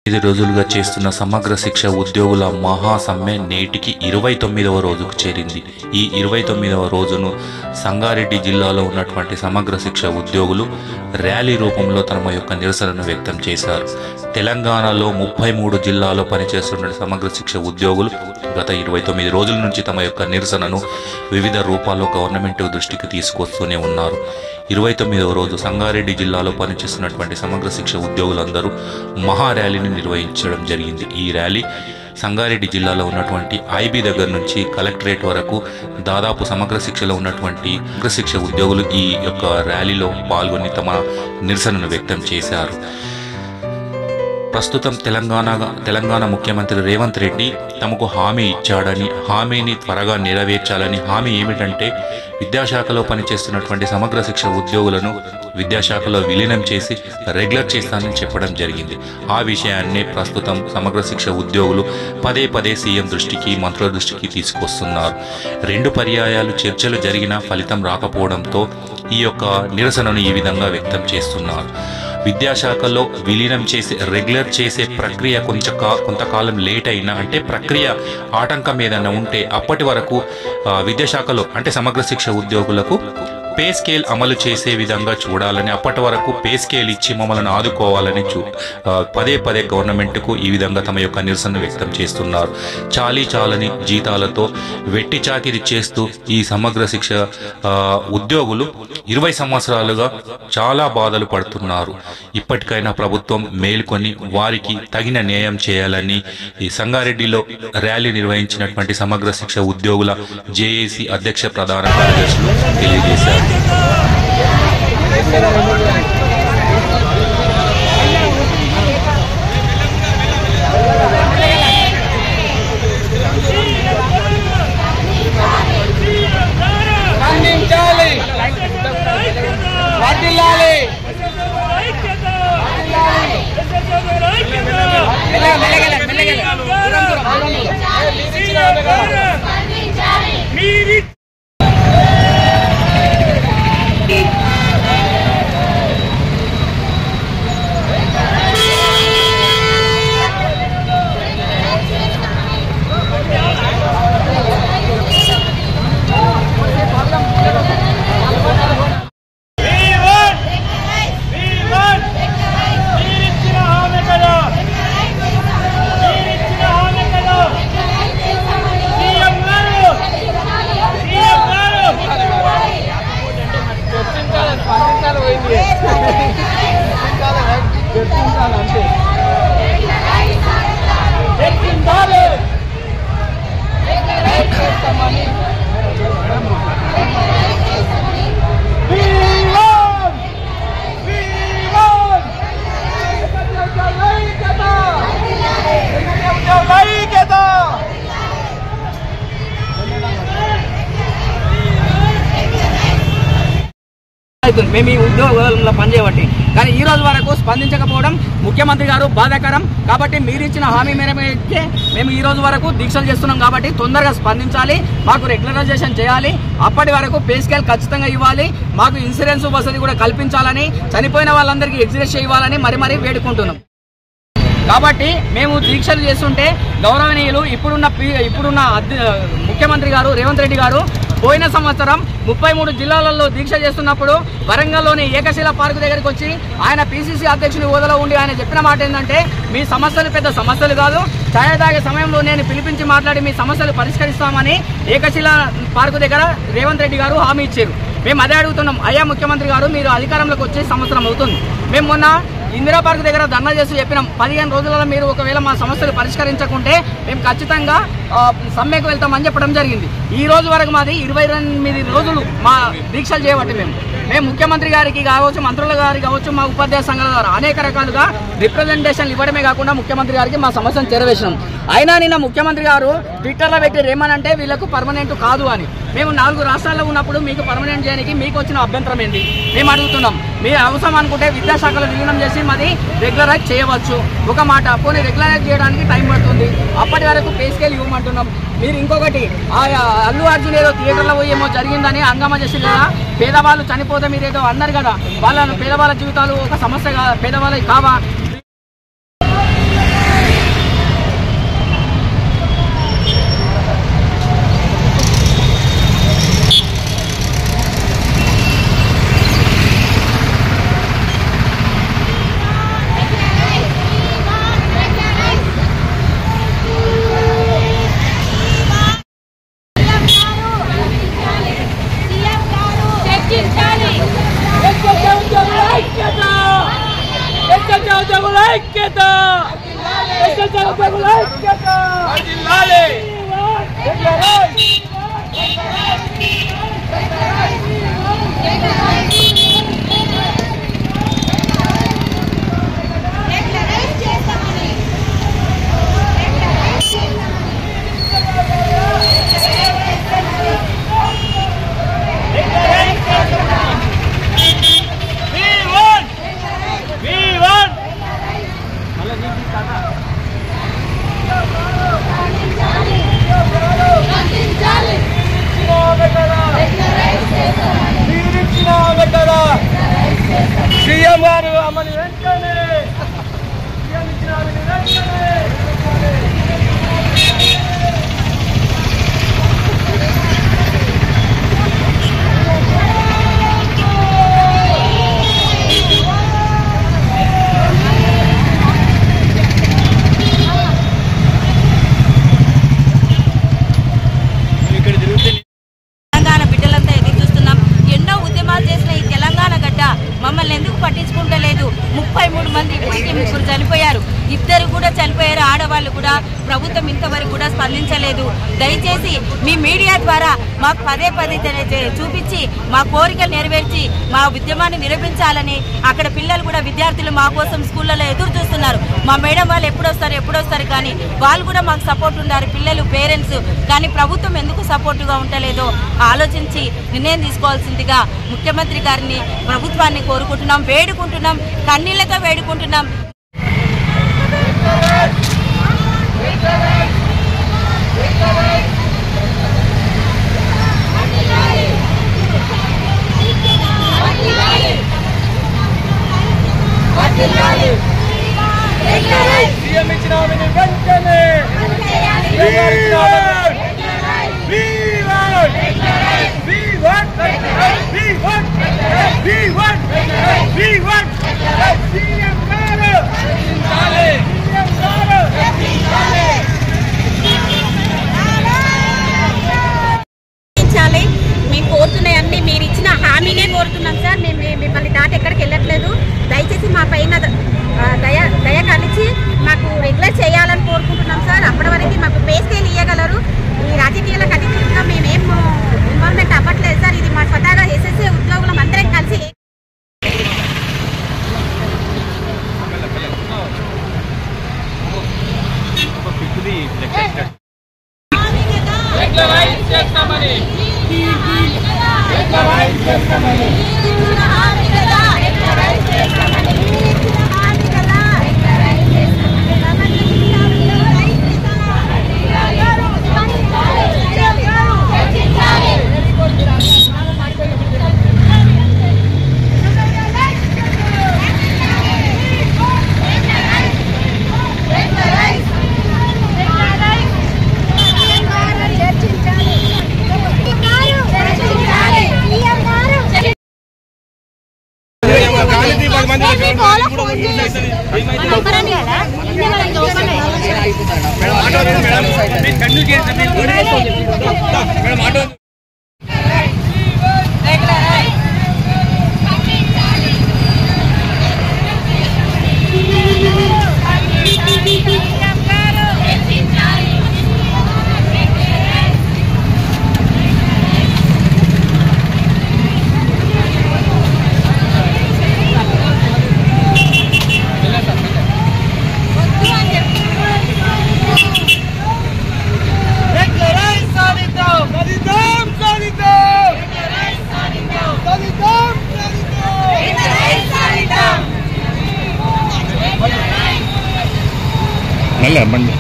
5 రోజులుగా చేస్తున్న సమగ్ర శిక్ష ఉద్యోగుల మహాసమ్మె నేటికి 29వ రోజుకు చేరింది. ఈ 29వ రోజును సంగారెడ్డి జిల్లాలో ఉన్నటువంటి సమగ్ర శిక్ష ఉద్యోగులు ర్యాలీ రూపంలో తమ యొక్క నిరసనను వ్యక్తం చేశారు. తెలంగాణలో 33 జిల్లాల్లో పనిచేస్తున్న సమగ్ర శిక్ష ఉద్యోగులు గత 29 రోజుల నుంచి తమ యొక్క నిరసనను వివిధ రూపాల్లో గవర్నమెంట్ దృష్టికి తీసుకొస్తూనే ఉన్నారు. 29వ రోజు సంగారెడ్డి జిల్లాలో పనిచేస్తున్నటువంటి సమగ్ర శిక్ష ఉద్యోగులందరూ మహా ర్యాలీని నిర్వహించడం జరిగింది. ఈ ర్యాలీ సంగారెడ్డి జిల్లాలో ఉన్నటువంటి ఐబీ దగ్గర నుంచి కలెక్టరేట్ వరకు దాదాపు సమగ్ర శిక్షలో ఉన్నటువంటి సమగ్ర శిక్ష ఉద్యోగులు ఈ యొక్క ర్యాలీలో పాల్గొని తమ నిరసనను వ్యక్తం చేశారు. ప్రస్తుతం తెలంగాణ ముఖ్యమంత్రి రేవంత్ రెడ్డి తమకు హామీ ఇచ్చాడని, హామీని త్వరగా నెరవేర్చాలని. హామీ ఏమిటంటే విద్యాశాఖలో పనిచేస్తున్నటువంటి సమగ్ర శిక్ష ఉద్యోగులను విద్యాశాఖలో విలీనం చేసి రెగ్యులర్ చేస్తానని చెప్పడం జరిగింది. ఆ విషయాన్నే ప్రస్తుతం సమగ్ర శిక్ష ఉద్యోగులు పదే సీఎం దృష్టికి, మంత్రుల దృష్టికి తీసుకొస్తున్నారు. 2 పర్యాయాలు చర్చలు జరిగినా ఫలితం రాకపోవడంతో ఈ యొక్క నిరసనను ఈ విధంగా వ్యక్తం చేస్తున్నారు. విద్యాశాఖలో విలీనం చేసి రెగ్యులర్ చేసే ప్రక్రియ కొంతకాలం లేట్ అయినా, అంటే ప్రక్రియ ఆటంకం ఏదైనా ఉంటే అప్పటి వరకు విద్యాశాఖలో అంటే సమగ్ర శిక్ష ఉద్యోగులకు పే స్కేల్ అమలు చేసే విధంగా చూడాలని, అప్పటి వరకు పే స్కేల్ ఇచ్చి మమ్మల్ని ఆదుకోవాలని పదే గవర్నమెంట్కు ఈ విధంగా తమ యొక్క నిరసన వ్యక్తం చేస్తున్నారు. చాలని జీతాలతో వెట్టి చాకిరి చేస్తూ ఈ సమగ్ర శిక్ష ఉద్యోగులు 20 సంవత్సరాలుగా చాలా బాధలు పడుతున్నారు. ఇప్పటికైనా ప్రభుత్వం మేల్కొని వారికి తగిన న్యాయం చేయాలని ఈ సంగారెడ్డిలో ర్యాలీ నిర్వహించినటువంటి సమగ్ర శిక్ష ఉద్యోగుల జేఏసీ అధ్యక్ష ప్రధాన కార్యదర్శులు తెలియజేశారు. మేము ఈ ఉద్యోగాల్లో పనిచేయబట్టి, కానీ ఈ రోజు వరకు స్పందించకపోవడం ముఖ్యమంత్రి గారు బాధాకరం. కాబట్టి మీరు ఇచ్చిన హామీ మేరకే మేము ఈ రోజు వరకు దీక్షలు చేస్తున్నాం. కాబట్టి తొందరగా స్పందించాలి, మాకు రెగ్యులరైజేషన్ చేయాలి, అప్పటి వరకు పే స్కేల్ ఖచ్చితంగా ఇవ్వాలి, మాకు ఇన్సూరెన్స్ వసతి కూడా కల్పించాలని, చనిపోయిన వాళ్ళందరికీ ఎగ్జిక్యూషన్ ఇవ్వాలని మరీ వేడుకుంటున్నాం. కాబట్టి మేము దీక్షలు చేస్తుంటే గౌరవనీయులు ఇప్పుడున్న ముఖ్యమంత్రి గారు రేవంత్ రెడ్డి గారు పోయిన సంవత్సరం 33 జిల్లాలలో దీక్ష చేస్తున్నప్పుడు వరంగల్లోని ఏకశిల పార్కు దగ్గరికి వచ్చి ఆయన పిసిసి అధ్యక్షుని హోదాలో ఉండి ఆయన చెప్పిన మాట ఏంటంటే, మీ సమస్యలు పెద్ద సమస్యలు కాదు, ఛాయ తాగే సమయంలో నేను పిలిపించి మాట్లాడి మీ సమస్యలు పరిష్కరిస్తామని ఏకశిల పార్కు దగ్గర రేవంత్ రెడ్డి గారు హామీ ఇచ్చారు. మేము అదే అడుగుతున్నాం, అయ్యా ముఖ్యమంత్రి గారు మీరు అధికారంలోకి వచ్చే సంవత్సరం అవుతుంది, మేము మొన్న ఇందిరా పార్క్ దగ్గర ధర్నా చేసి చెప్పినాం, 15 రోజులలో మీరు ఒకవేళ మా సమస్యలు పరిష్కరించకుంటే మేము ఖచ్చితంగా సమ్మెకు వెళ్తామని చెప్పడం జరిగింది. ఈ రోజు వరకు మాది 28 రోజులు మా దీక్షలు చేయబట్టి మేము ముఖ్యమంత్రి గారికి కావచ్చు, మంత్రుల గారికి కావచ్చు, మా ఉపాధ్యాయ సంఘాల ద్వారా అనేక రకాలుగా రిప్రజెంటేషన్లు ఇవ్వడమే కాకుండా ముఖ్యమంత్రి గారికి మా సమస్యను చేరవేసినాం. అయినా నిన్న ముఖ్యమంత్రి గారు ట్విట్టర్లో పెట్టి ఏమనంటే వీళ్ళకు పర్మనెంట్ కాదు అని. మేము 4 రాష్ట్రాల్లో ఉన్నప్పుడు మీకు పర్మనెంట్ చేయడానికి మీకు వచ్చిన అభ్యంతరం ఏంటి మేము అడుగుతున్నాం. మీరు అవసరం అనుకుంటే విద్యాశాఖలో విలీనం చేసి మాది రెగ్యులరైజ్ చేయవచ్చు. ఒక మాట, పోనీ రెగ్యులరైజ్ చేయడానికి టైం పడుతుంది, అప్పటి వరకు పే స్కేల్ ఇవ్వమంటున్నాం. మీరు ఇంకొకటి, అల్లు అర్జున్ ఏదో థియేటర్లో పోయి ఏమో జరిగిందని హంగామా చేసి లేదా, పేదవాళ్ళు చనిపోతే మీరేదో అన్నారు కదా, వాళ్ళ పేదవాళ్ళ జీవితాలు ఒక సమస్య పేదవాళ్ళకి కావా? సీఎం గారు అమ్మని వెంటనే సీఎం ఇచ్చిన వెంటనే మమ్మల్ని ఎందుకు పట్టించుకుంటలేదు? 33 మంది ఇప్పటికే ముగ్గురు చనిపోయారు, 2 కూడా చనిపోయారు ఆడవాళ్ళు కూడా. ప్రభుత్వం ఇంతవరకు కూడా స్పందించలేదు. దయచేసి మీ మీడియా ద్వారా మాకు పదే చూపించి మా కోరికలు నెరవేర్చి మా ఉద్యమాన్ని నిరూపించాలని అక్కడ పిల్లలు కూడా విద్యార్థులు మా కోసం స్కూళ్ళలో ఎదురు చూస్తున్నారు. మా మేడం వాళ్ళు ఎప్పుడొస్తారు కానీ వాళ్ళు కూడా మాకు సపోర్ట్ ఉన్నారు, పిల్లలు పేరెంట్స్. కానీ ప్రభుత్వం ఎందుకు సపోర్టుగా ఉండలేదో ఆలోచించి నిర్ణయం తీసుకోవాల్సిందిగా ముఖ్యమంత్రి గారిని ప్రభుత్వాన్ని కోరుకుంటున్నాం, వేడుకుంటున్నాం, కన్నీళ్లతో వేడుకుంటున్నాం. సీఎం ఇచ్చిన వెంటనే మేము కోరుతున్నాయన్నీ మీరు ఇచ్చిన హామీనే కోరుతున్నాం సార్. మేము మిమ్మల్ని దాటి ఎక్కడికి వెళ్ళట్లేదు. దయచేసి మా పైన దయ కలిసి మాకు రెగ్యులర్ చేయాలని కోరుకుంటున్నాం సార్. అప్పటి వరకు మాకు పే స్కేల్ ఇవ్వగలరు. ఈ రాజకీయాలకు అతీతంగా మేమేం ఇన్వాల్వ్మెంట్ అవ్వట్లేదు సార్. ఇది మా స్వతహాగా ఎస్ఎస్సీ ఉద్యోగులం అందరం కలిసి బండి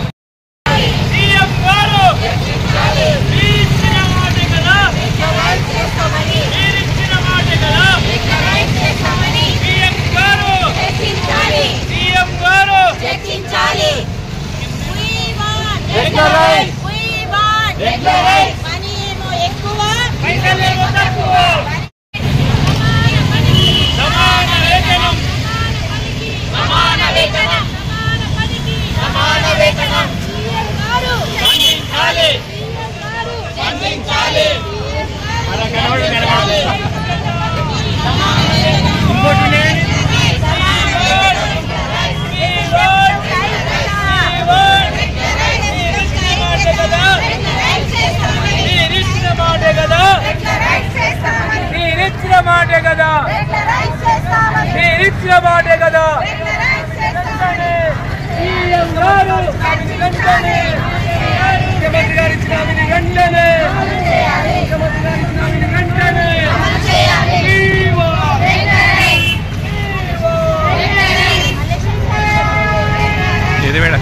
ఇంకోటి వెంటనే ముఖ్యమంత్రి గారు ఇచ్చిన హామీని వెంటనే ముఖ్యమంత్రి గారు ఇచ్చిన హామీని వెంటనే ఏది మేడం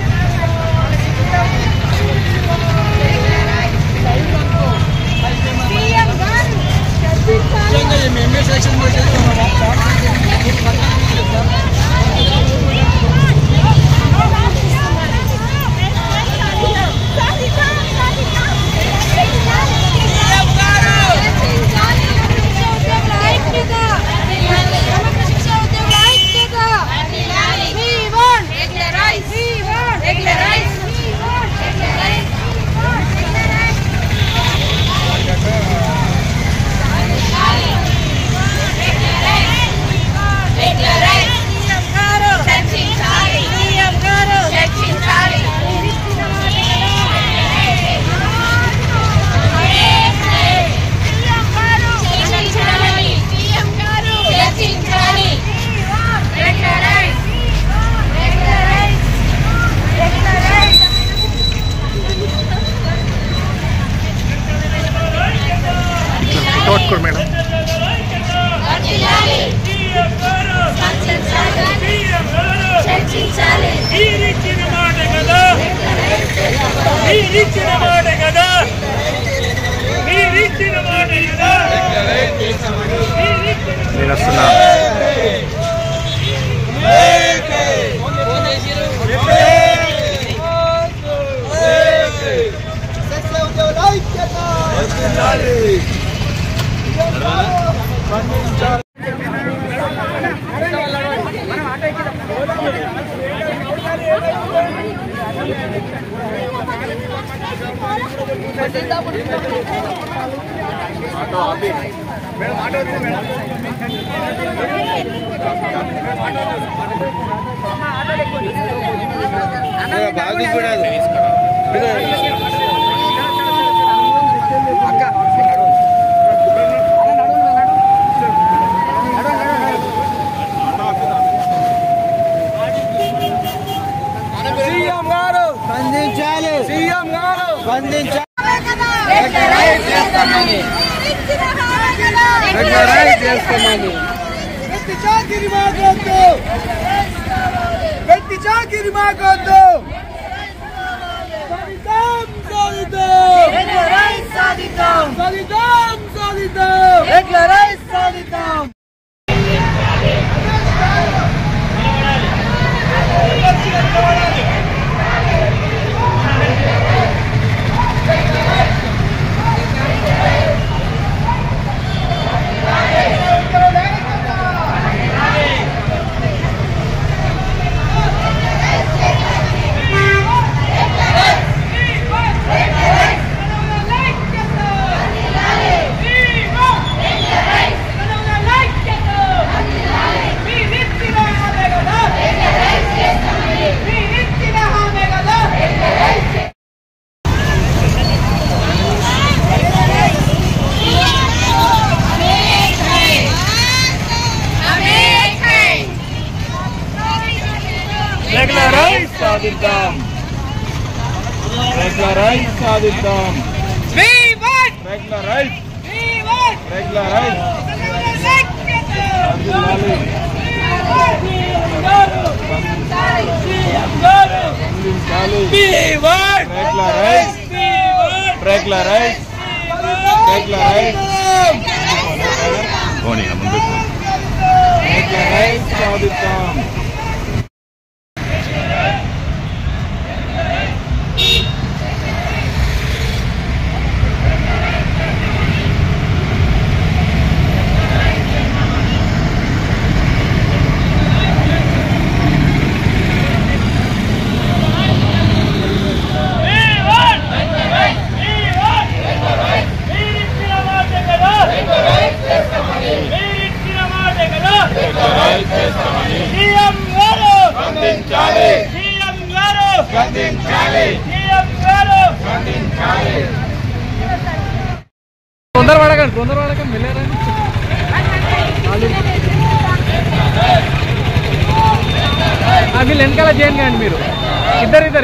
కొట్టుకోండి మేడం నేను వస్తున్నా వీళ్ళు వెనకాల చేయండి మీరు We want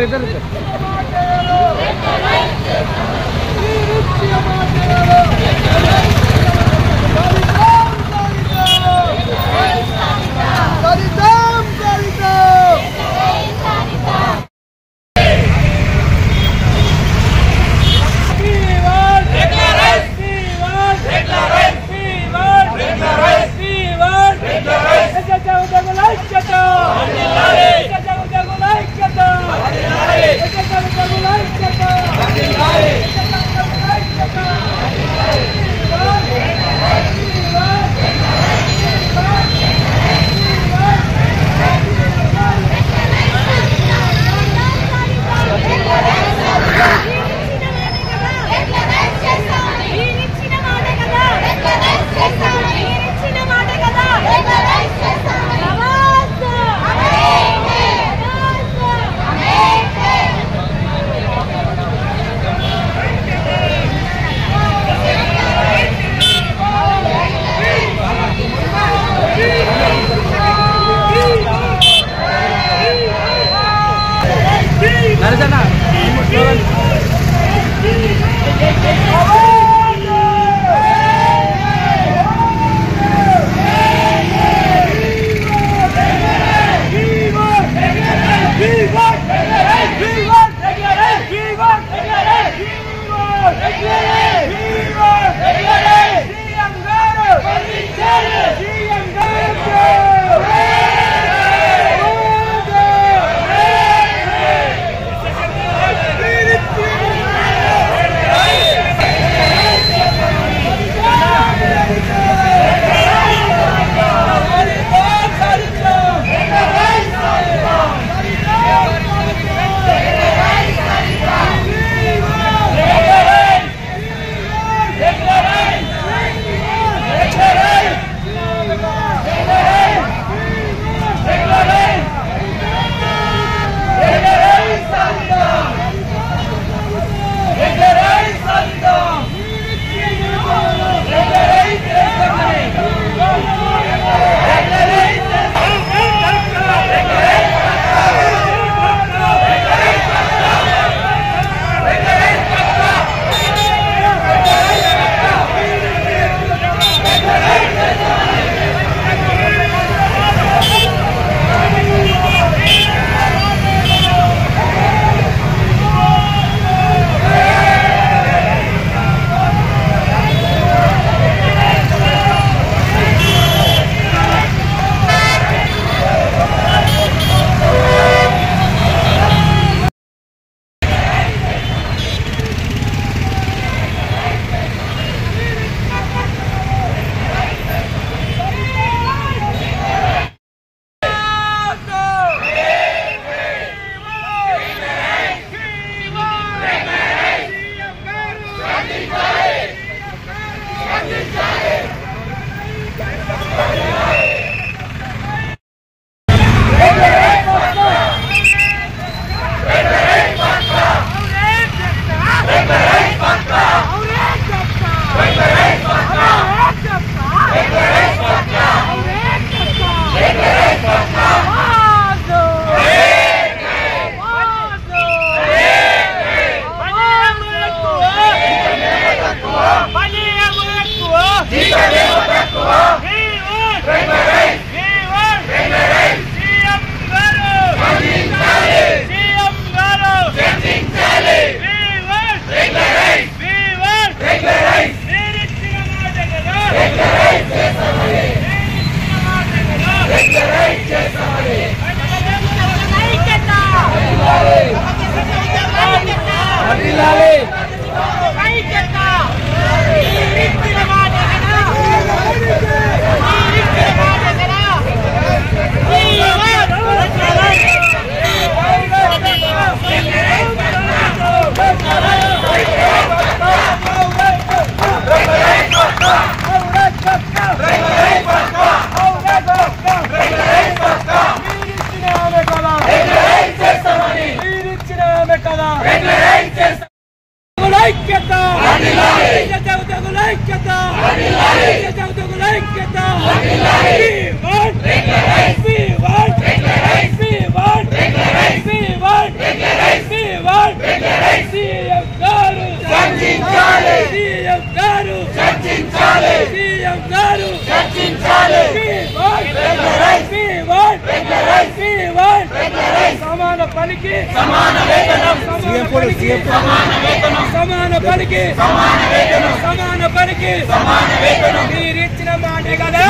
సమాన పనికి సమాన వేతనం, సమాన పనికి సమాన వేతనం, సమాన పనికి సమాన వేతనం, సమాన పనికి సమాన వేతనం. మీరిచ్చిన మాటే కదా,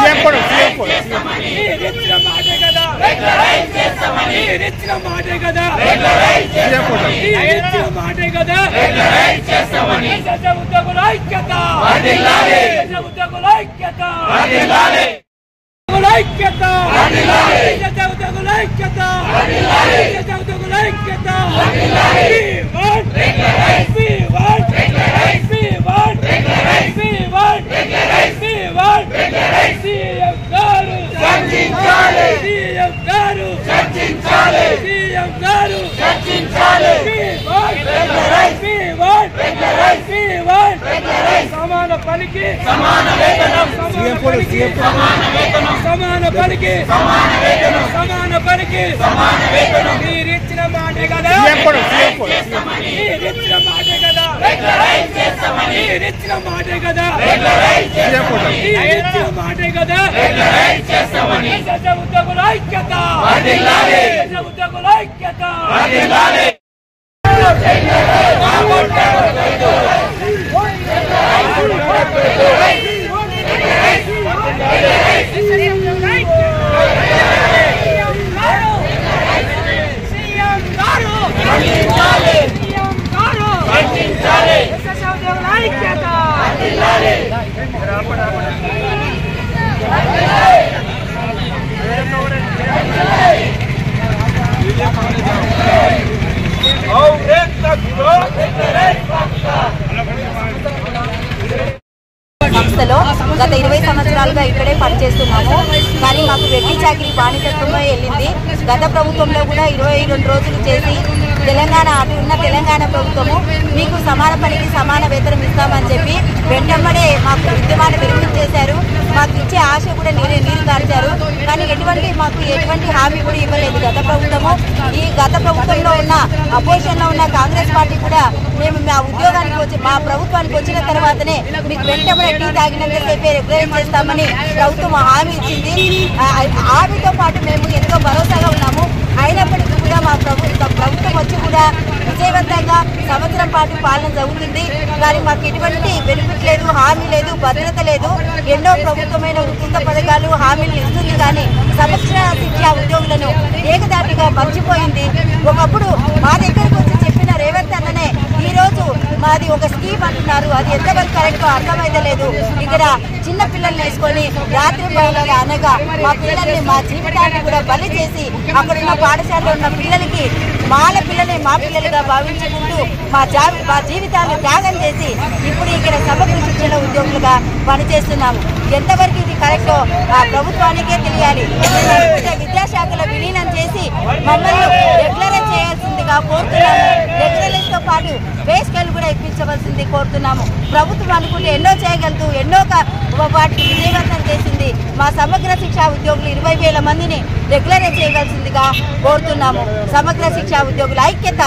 మీరిచ్చిన మాటే కదా, మీరిచ్చిన మాటే కదా, మీరిచ్చిన మాటే కదా. ఉద్యోగుల ఐక్యత, ఉద్యోగుల ఐక్యత, ఐక్యత, ఉద్యోగుల ఐక్యత, ఉద్యోగుల ఐక్యత. సమాన పనికి సమాన వేతనం, సమాన పనికి సమాన వేతనం, సమాన పనికి సమాన వేతనం, సమాన పనికి సమాన వేతనం. మీరిచ్చిన మాటే కదా, మీరిచ్చిన మాటే కదా, మీరిచ్చిన మాటే కదా, మీరిచ్చిన మాటే కదా. ఉద్యోగుల ఐక్యత, ఉద్యోగుల ఐక్యత. సంస్థలో గత 20 సంవత్సరాలుగా ఇక్కడే పనిచేస్తున్నాము. కానీ మాకు వెట్టి చాకిరీ బానిసత్వంలో వెళ్ళింది. గత ప్రభుత్వంలో కూడా 22 రోజులు చేసి తెలంగాణ అటు ఉన్న తెలంగాణ ప్రభుత్వము మీకు సమాన పనికి సమాన వేతనం ఇస్తామని చెప్పి వెంటనే మాకు ఉద్యమాన్ని విరమించేశారు. మాకు ఇచ్చే ఆశ కూడా నీరు కార్చారు. కానీ మాకు ఎటువంటి హామీ కూడా ఇవ్వలేదు గత ప్రభుత్వము. ఈ గత ప్రభుత్వంలో ఉన్న అపోజిషన్లో ఉన్న కాంగ్రెస్ పార్టీ కూడా మేము మా ఉద్యోగానికి వచ్చి మా ప్రభుత్వానికి వచ్చిన తర్వాతనే మీకు వెంటనే టీ తాగినంతసేపే రెగ్యులైజ్ చేస్తామని ప్రభుత్వం హామీ ఇచ్చింది. హామీతో పాటు మేము ఎంతో భరోసాగా ఉన్నాము. అయినప్పటికీ కూడా మా ప్రభుత్వం వచ్చి కూడా విజయవంతంగా సంవత్సరం పాటు పాలన జరుగుతుంది. కానీ మాకు ఎటువంటి బెనిఫిట్ లేదు, హామీ లేదు, భద్రత లేదు. ఎన్నో ప్రభుత్వమైన ఉచిత పథకాలు హామీలు ఇస్తుంది. కానీ సమగ్ర శిక్ష ఉద్యోగులను ఏకదాటిగా మర్చిపోయింది. ఒకప్పుడు మా దగ్గరకు వచ్చి చెప్పిన రేవంత్ అన్ననే ఈ రోజు మాది ఒక స్కీమ్ అంటున్నారు. అది ఎంతవరకు కరెక్ట్ అర్థమైతే లేదు. ఇక్కడ చిన్న పిల్లల్ని వేసుకొని రాత్రి బయలుగా అనగా మా పిల్లల్ని మా జీవితాన్ని కూడా బలి చేసి అక్కడున్న పాఠశాలలో ఉన్న పిల్లలకి వాళ్ళ పిల్లలే మా పిల్లలుగా భావించుకుంటూ మా జీవితాన్ని త్యాగం చేసి ఇప్పుడు ఇక్కడ సమగ్ర శిక్షణ ఉద్యోగులుగా పనిచేస్తున్నాము. ఎంతవరకు ఇది కరెక్టో ఆ ప్రభుత్వానికే తెలియాలి. విద్యాశాఖలో విలీనం చేసి మమ్మల్ని రెగ్యులరైజ్ చేయాల్సిందిగా కోరుతున్నాము. రెగ్యులరైజ్ తో పాటు పే స్కేల్ కూడా ఇప్పించవలసింది కోరుతున్నాము. ప్రభుత్వం అనుకుంటే ఎన్నో చేయగలదు, ఎన్నో వాటికి విజయవంతం చేసింది. మా సమగ్ర శిక్షా ఉద్యోగులు 20,000 మందిని రెగ్యులరైజ్ చేయవలసిందిగా కోరుతున్నాము. సమగ్ర శిక్షా ఉద్యోగుల ఐక్యత.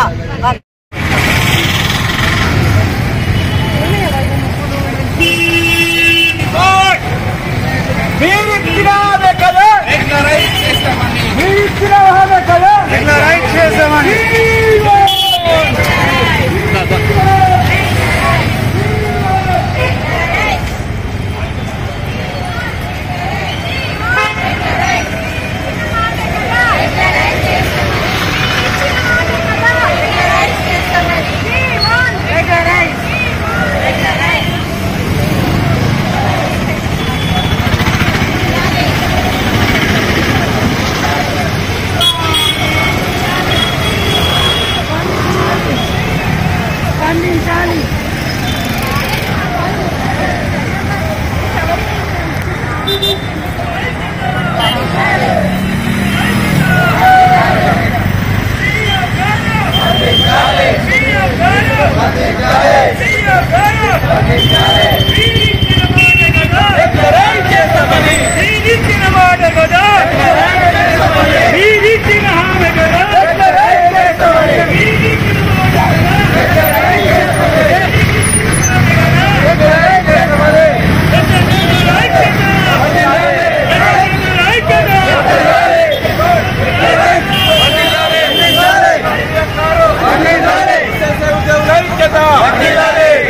ఐక్యత,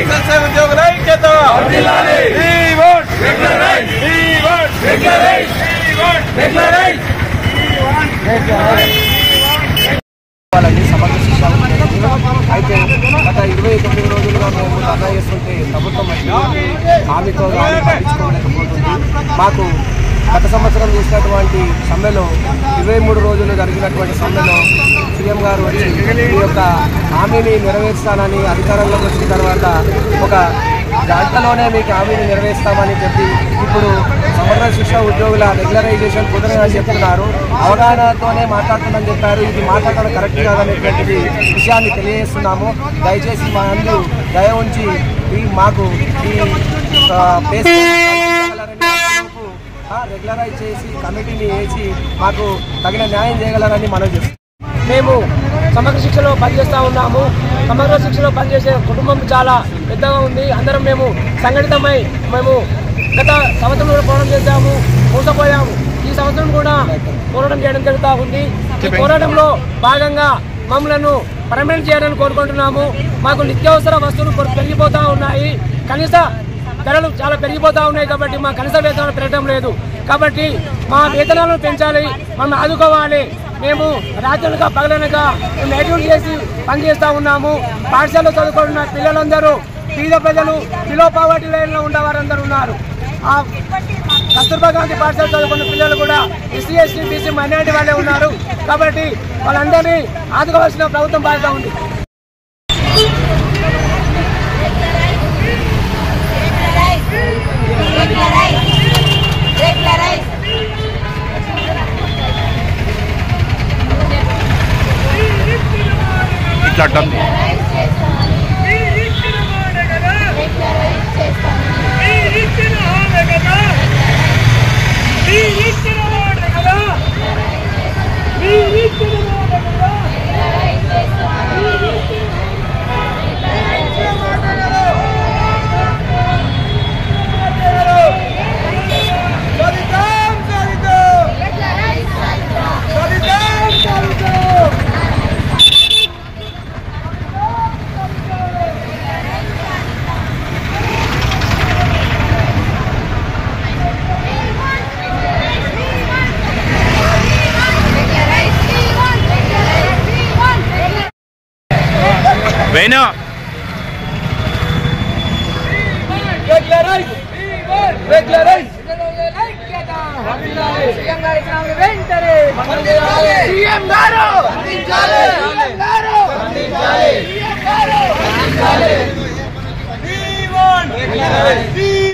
ఎస్ఎస్ఐ ఉద్యోగుల ఐక్యత. We want regularize. We want regularize. We want regularize. సమగ్ర శిక్ష అయితే గత 29 రోజులుగా మేము ధర్నా చేస్తుంటే ప్రభుత్వం హామీతో పట్టించుకోలేకపోతుంది. మాకు గత సంవత్సరం చూసినటువంటి సమ్మెలో 23 రోజులు జరిగినటువంటి సమ్మెలో సీఎం గారు వచ్చి ఈ యొక్క హామీని నెరవేర్చానని అధికారంలోకి వచ్చిన తర్వాత ఒక గంటలోనే మీకు హామీని నెరవేర్స్తామని చెప్పి ఇప్పుడు సమగ్ర శిక్ష ఉద్యోగుల రెగ్యులరైజేషన్ కుదరదని చెప్తున్నారు. అవగాహనతోనే మాట్లాడుతుందని చెప్పారు. ఇది మాట్లాడడం కరెక్ట్ కాదనేటువంటిది విషయాన్ని తెలియజేస్తున్నాము. దయచేసి మా అందరూ దయ ఉంచి మాకు ఈ రెగ్యులరైజ్ చేసి కమిటీని వేసి మాకు తగిన న్యాయం చేయగలరని మనం చేస్తాం. మేము సమగ్ర శిక్షలో పనిచేస్తూ ఉన్నాము. సమగ్ర శిక్షలో పనిచేసే కుటుంబం చాలా పెద్దగా ఉంది. అందరం మేము సంఘటితమై మేము గత సంవత్సరం కూడా పోరాటం చేశాము, మోసపోయాము. ఈ సంవత్సరం కూడా పోరాటం చేయడం జరుగుతూ ఉంది. ఈ పోరాటంలో భాగంగా మమ్మలను పర్మనెంట్ చేయాలని కోరుకుంటున్నాము. మాకు నిత్యావసర వస్తువులు పెరిగిపోతూ ఉన్నాయి. కనీస ధరలు చాలా పెరిగిపోతూ ఉన్నాయి కాబట్టి మా కనీస వేతనాలు పెరగడం లేదు. కాబట్టి మా వేతనాలను పెంచాలి, మమ్మల్ని ఆదుకోవాలి. మేము రాత్రులుగా పగలనగా మేము నైట్ చేసి పనిచేస్తూ ఉన్నాము. పాఠశాలలో చదువుకుంటున్న పిల్లలందరూ పేద ప్రజలు బిలో పావర్టీ లైన్లో ఉండేవారందరూ ఉన్నారు. ఆ కస్తూర్బా గాంధీ పాఠశాల చదువుకున్న పిల్లలు కూడా ఎస్సీ ఎస్టీ బీసీ మైనారిటీ వాళ్ళే ఉన్నారు. కాబట్టి వాళ్ళందరినీ ఆదుకోవాల్సిన ప్రభుత్వం బాధ్యత ఉంది. Venu We want